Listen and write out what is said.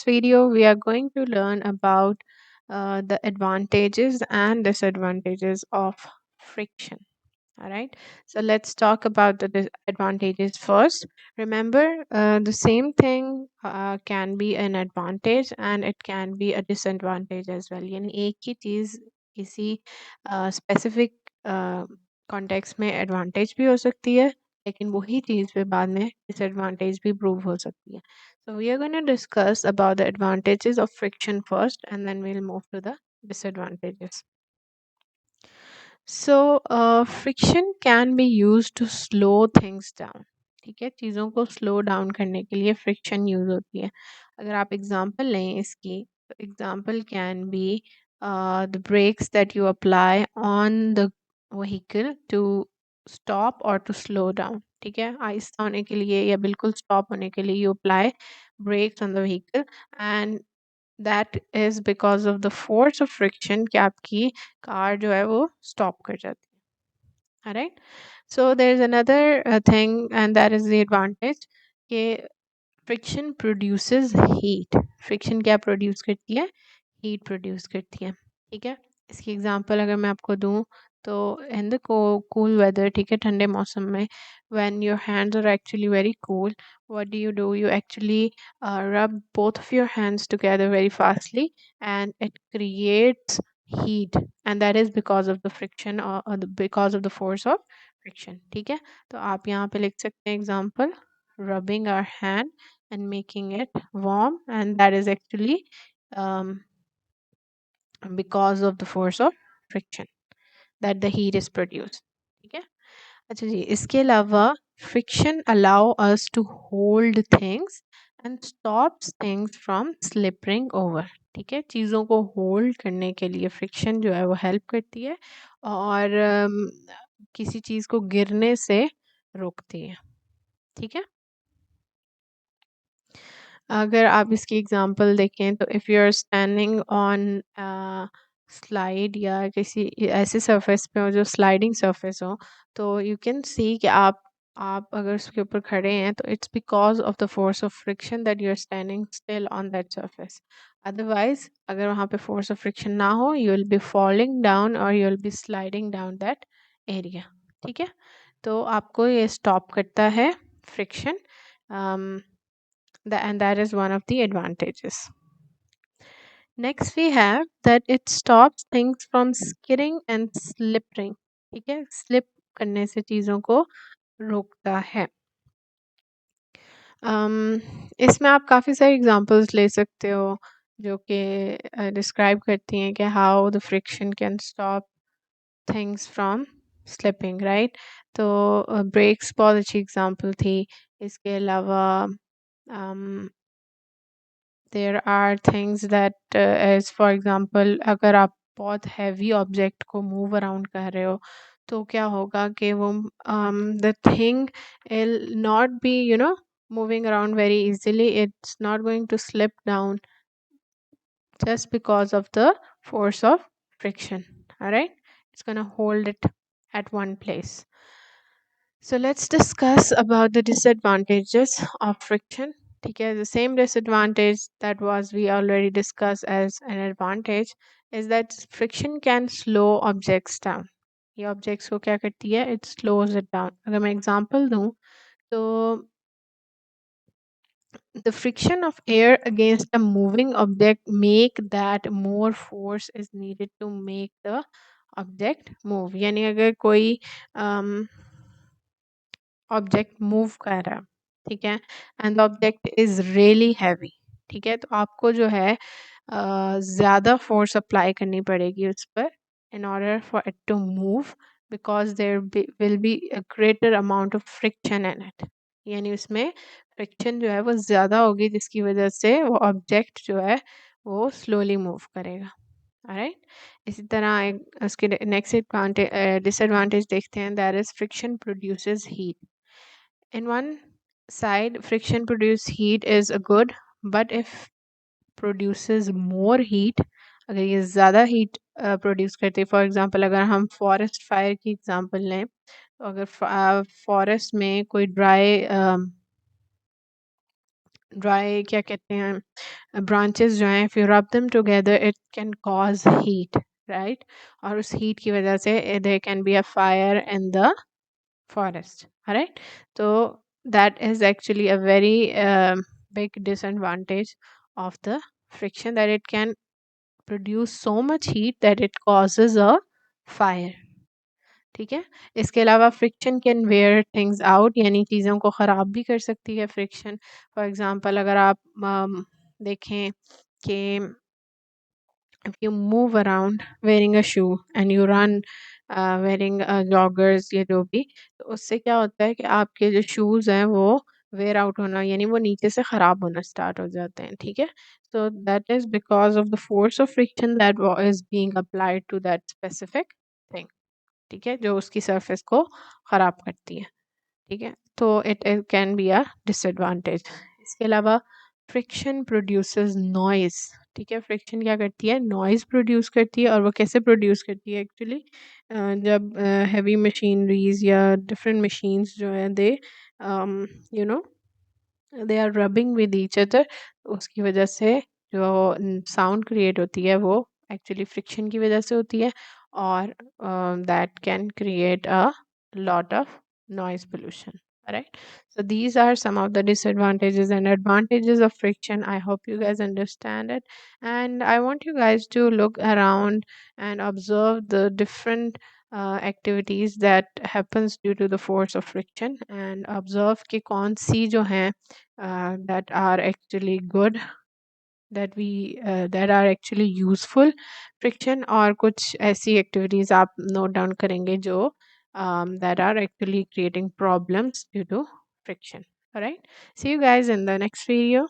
video, we are going to learn about the advantages and disadvantages of friction. All right. So let's talk about the advantages first. Remember, the same thing can be an advantage and it can be a disadvantage as well. यानी एक ही चीज़ किसी specific context में advantage भी हो सकती है, लेकिन वही चीज़ फिर बाद में disadvantage भी prove हो सकती है. So we are going to discuss about the advantages of friction first, and then we'll move to the disadvantages. So friction can be use to slow things down. ठीक है, चीज़ों को स्लो डाउन करने के लिए फ्रिक्शन यूज होती है. अगर आप एग्जांपल लें इसकी, तो example can be the brakes that you apply on the vehicle to stop और टू स्लो डाउन. ठीक है, आहिस्ता होने के लिए या बिल्कुल स्टॉप होने के लिए you apply brakes on the vehicle, and that is because of the force of friction कि आपकी कार जो है वो स्टॉप कर जाती है. Right. So there is another thing and that is the advantage कि फ्रिक्शन प्रोड्यूसेस हीट. फ्रिक्शन क्या प्रोड्यूस करती है? हीट प्रोड्यूस करती है. ठीक है, इसकी एग्जांपल अगर मैं आपको दूं तो इन द कूल वेदर, ठीक है, ठंडे मौसम में, when your hands are actually very cool, what do you actually rub both of your hands together very fastly and it creates heat, and that is because of the friction or because of the force of friction. ठीक है, तो आप यहाँ पे लिख सकते हैं example, rubbing our hand and making it warm, and that is actually um, because of the force of friction that the heat is produced. ठीक है. अच्छा जी, इसके अलावा friction allow us to hold things and stops things from slipping over. ठीक है, चीज़ों को hold करने के लिए फ्रिक्शन जो है वो हेल्प करती है और किसी चीज़ को गिरने से रोकती है. ठीक है, अगर आप इसकी एग्जांपल देखें तो if you are standing on slide या किसी ऐसे सरफेस पे हो जो स्लाइडिंग सरफेस हो, तो यू कैन सी कि आप अगर उसके ऊपर खड़े हैं तो it's because of the force of friction that you are standing still on that surface. Otherwise अगर वहाँ पे फोर्स ऑफ फ्रिक्शन ना हो, you will be falling down और you will be sliding down that area. ठीक है, तो आपको ये स्टॉप करता है friction, and that is one of the advantages. Next we have that it stops things from skidding and slipping. ठीक है, slip करने से चीज़ों को रोकता है. इसमें आप काफ़ी सारी एग्जांपल्स ले सकते हो जो कि डिस्क्राइब करती हैं कि how the friction can stop things from slipping. Right, तो ब्रेक्स बहुत अच्छी एग्जांपल थी. इसके अलावा there are things that as for example, अगर आप बहुत हैवी ऑब्जेक्ट को मूव अराउंड कर रहे हो तो क्या होगा कि वो the thing will not be moving around very easily. It's not going to slip down just because of the force of friction. All right, it's going to hold it at one place. So let's discuss about the disadvantages of friction. Okay, the same disadvantage that was we already discussed as an advantage is that friction can slow objects down. ये objects को क्या करती है? It slows it down. अगर मैं example दूँ तो the friction of air against a moving object make that more force is needed to make the object move. यानी अगर कोई ऑब्जेक्ट मूव कर रहा है, ठीक है, and the object is really heavy, ठीक है, तो आपको जो है ज़्यादा फोर्स अप्लाई करनी पड़ेगी उस पर in order for it to move, because there will be a greater amount of friction in it. यानी उसमें फ्रिक्शन जो है वो ज़्यादा होगी जिसकी वजह से वो ऑब्जेक्ट जो है वो स्लोली मूव करेगा. राइट, इसी तरह उसके नेक्स्ट डिसएडवांटेज देखते हैं, that is friction produces heat. In one side, friction produce heat is a good, but if produces more heat, अगर ये ज़्यादा हीट प्रोड्यूस करती है, फॉर एग्जांपल अगर हम फॉरेस्ट फायर की एग्जांपल लें, तो अगर फॉरेस्ट में कोई ड्राई ड्राई क्या कहते हैं ब्रांचेस जो हैं, if you rub them together it can cause heat, right? और उस हीट की वजह से there can be a fire in the forest, alright? So that is actually a very big disadvantage of the friction, that it can produce so much heat that it causes a fire. ठीक है, इसके अलावा friction can wear things out, यानी चीज़ों को ख़राब भी कर सकती है फ्रिक्शन। फॉर एग्जांपल अगर आप देखें कि if you move around wearing a shoe and you run wearing joggers या जो भी, तो उससे क्या होता है कि आपके जो शूज़ हैं वो वेयर आउट होना, यानी वो नीचे से ख़राब होना स्टार्ट हो जाते हैं, ठीक है? So that is because of the force of friction that is being applied to that specific thing, ठीक है? जो उसकी सरफेस को ख़राब करती है। ठीक है, तो it can be a disadvantage. इसके अलावा फ्रिक्शन प्रोड्यूसेस नॉइज़, ठीक है? फ्रिक्शन क्या करती है, नॉइज़ प्रोड्यूस करती है। और वो कैसे प्रोड्यूस करती है एक्चुअली, जब हैवी मशीनरीज या डिफरेंट मशीन्स जो है they you know they are rubbing with each other, उसकी वजह से जो साउंड क्रिएट होती है वो एक्चुअली फ्रिक्शन की वजह से होती है। और that can create a lot of noise pollution. Alright, so these are some of the disadvantages and advantages of friction. I hope you guys understand it, and I want you guys to look around and observe the different activities that happens due to the force of friction, and observe कि कौन सी जो हैं that are actually good, that are actually useful friction, और कुछ ऐसी activities आप note down करेंगे जो that are actually creating problems due to friction. All right, see you guys in the next video.